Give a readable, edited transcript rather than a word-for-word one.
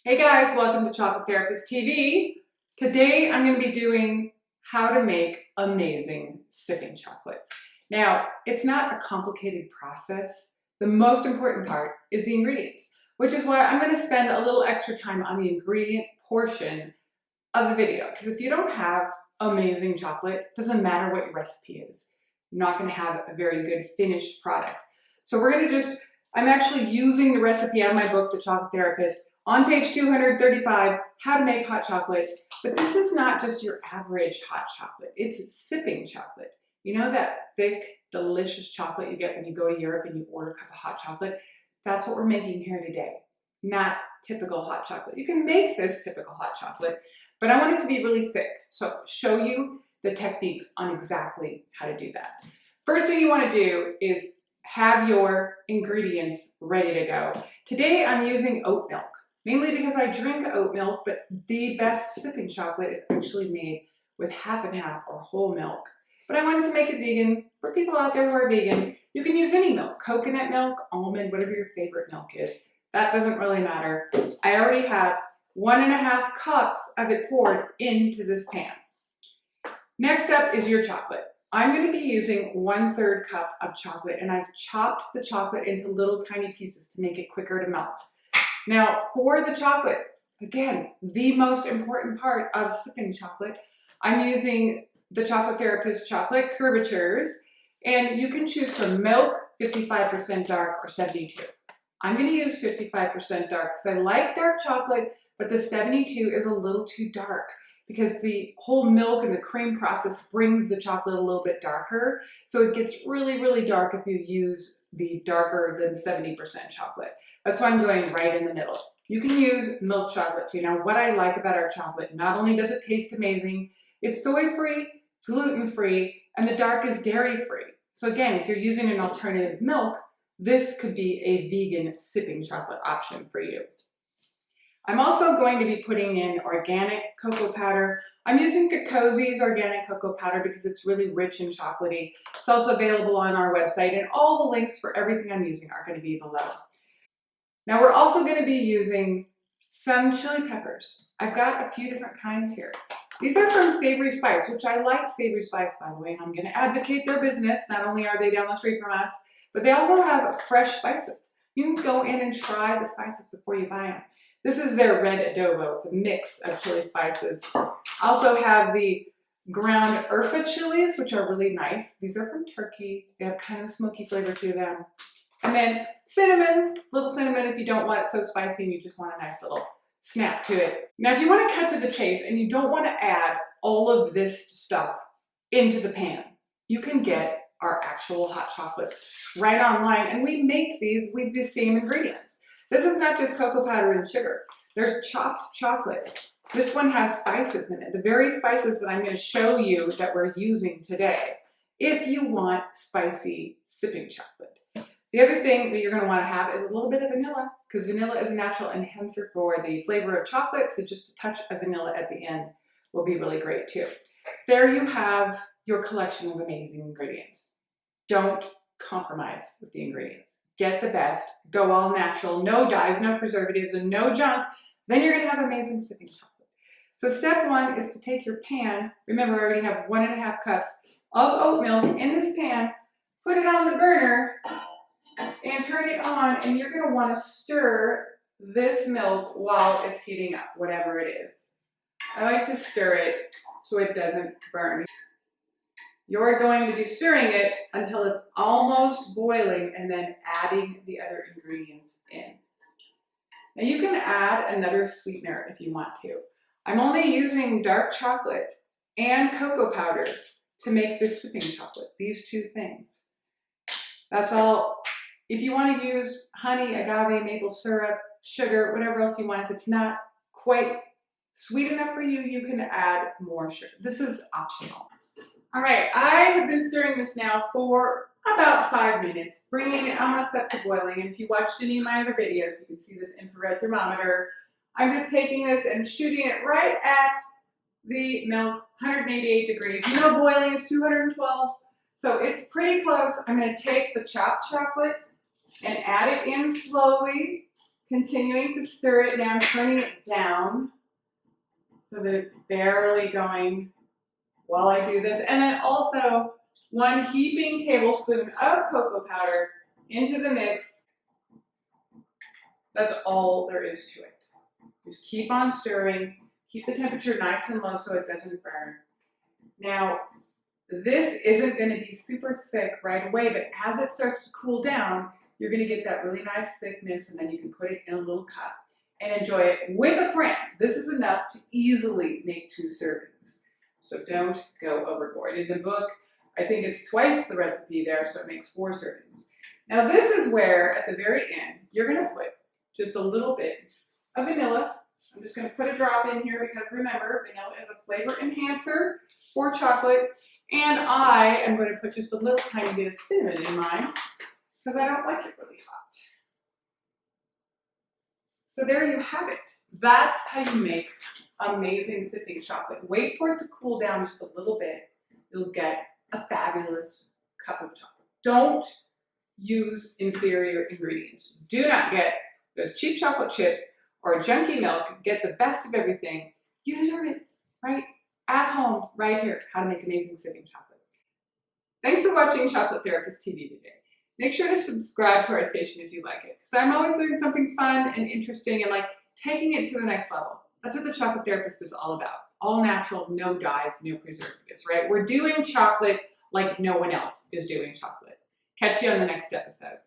Hey guys, welcome to Chocolate Therapist TV. Today I'm going to be doing how to make amazing sipping chocolate. Now, it's not a complicated process. The most important part is the ingredients, which is why I'm going to spend a little extra time on the ingredient portion of the video. Because if you don't have amazing chocolate, it doesn't matter what your recipe is. You're not going to have a very good finished product. So we're going to I'm actually using the recipe out of my book, The Chocolate Therapist, on page 235, how to make hot chocolate. But this is not just your average hot chocolate. It's sipping chocolate. You know that thick, delicious chocolate you get when you go to Europe and you order a cup of hot chocolate? That's what we're making here today, not typical hot chocolate. You can make this typical hot chocolate, but I want it to be really thick. So show you the techniques on exactly how to do that. First thing you want to do is have your ingredients ready to go. Today I'm using oat milk. Mainly because I drink oat milk, but the best sipping chocolate is actually made with half and half or whole milk. But I wanted to make it vegan. For people out there who are vegan, you can use any milk, coconut milk, almond, whatever your favorite milk is. That doesn't really matter. I already have 1.5 cups of it poured into this pan. Next up is your chocolate. I'm going to be using 1/3 cup of chocolate, and I've chopped the chocolate into little tiny pieces to make it quicker to melt. Now, for the chocolate, again, the most important part of sipping chocolate, I'm using the Chocolate Therapist chocolate couvertures, and you can choose from milk, 55% dark, or 72. I'm going to use 55% dark because I like dark chocolate, but the 72 is a little too dark because the whole milk and the cream process brings the chocolate a little bit darker. So it gets really, really dark if you use the darker than 70% chocolate. That's why I'm going right in the middle. You can use milk chocolate too. Now, what I like about our chocolate, not only does it taste amazing, it's soy-free, gluten-free, and the dark is dairy-free. So again, if you're using an alternative milk, this could be a vegan sipping chocolate option for you. I'm also going to be putting in organic cocoa powder. I'm using Cocosi's organic cocoa powder because it's really rich and chocolatey. It's also available on our website, and all the links for everything I'm using are going to be below. Now we're also going to be using some chili peppers. I've got a few different kinds here. These are from Savory Spice, which I like Savory Spice, by the way, and I'm going to advocate their business. Not only are they down the street from us, but they also have fresh spices. You can go in and try the spices before you buy them. This is their red adobo. It's a mix of chili spices. I also have the ground urfa chilies, which are really nice. These are from Turkey. They have kind of a smoky flavor to them. And then cinnamon, little cinnamon if you don't want it so spicy and you just want a nice little snap to it. Now, if you want to cut to the chase and you don't want to add all of this stuff into the pan, you can get our actual hot chocolates right online, and we make these with the same ingredients. This is not just cocoa powder and sugar. There's chopped chocolate. This one has spices in it, the very spices that I'm going to show you that we're using today if you want spicy sipping chocolate. The other thing that you're going to want to have is a little bit of vanilla, because vanilla is a natural enhancer for the flavor of chocolate, so just a touch of vanilla at the end will be really great too. There you have your collection of amazing ingredients. Don't compromise with the ingredients. Get the best, go all natural, no dyes, no preservatives, and no junk. Then you're going to have amazing sipping chocolate. So step one is to take your pan. Remember, I already have 1.5 cups of oat milk in this pan. Put it on the burner and turn it on, and you're going to want to stir this milk while it's heating up, whatever it is. I like to stir it so it doesn't burn. You're going to be stirring it until it's almost boiling and then adding the other ingredients in. Now you can add another sweetener if you want to. I'm only using dark chocolate and cocoa powder to make this sipping chocolate, these two things. That's all. If you want to use honey, agave, maple syrup, sugar, whatever else you want, if it's not quite sweet enough for you, you can add more sugar. This is optional. All right, I have been stirring this now for about 5 minutes, bringing it almost up to boiling. And if you watched any of my other videos, you can see this infrared thermometer. I'm just taking this and shooting it right at the milk, 188 degrees. You know boiling is 212, so it's pretty close. I'm going to take the chopped chocolate and add it in slowly. Continuing to stir it now, turning it down so that it's barely going while I do this. And then also 1 heaping tablespoon of cocoa powder into the mix. That's all there is to it. Just keep on stirring. Keep the temperature nice and low so it doesn't burn. Now, this isn't going to be super thick right away, but as it starts to cool down, you're going to get that really nice thickness, and then you can put it in a little cup and enjoy it with a friend. This is enough to easily make 2 servings. So don't go overboard. In the book, I think it's twice the recipe there, so it makes 4 servings. Now this is where, at the very end, you're going to put just a little bit of vanilla. I'm just going to put a drop in here because remember, vanilla is a flavor enhancer for chocolate. And I am going to put just a little tiny bit of cinnamon in mine because I don't like it really hot. So there you have it. That's how you make amazing sipping chocolate. Wait for it to cool down just a little bit. You'll get a fabulous cup of chocolate. Don't use inferior ingredients. Do not get those cheap chocolate chips or junky milk. Get the best of everything. You deserve it, right? At home, right here, how to make amazing sipping chocolate. Thanks for watching Chocolate Therapist TV today. Make sure to subscribe to our station if you like it, because I'm always doing something fun and interesting and like taking it to the next level. That's what the Chocolate Therapist is all about. All natural, no dyes, no preservatives, right? We're doing chocolate like no one else is doing chocolate. Catch you on the next episode.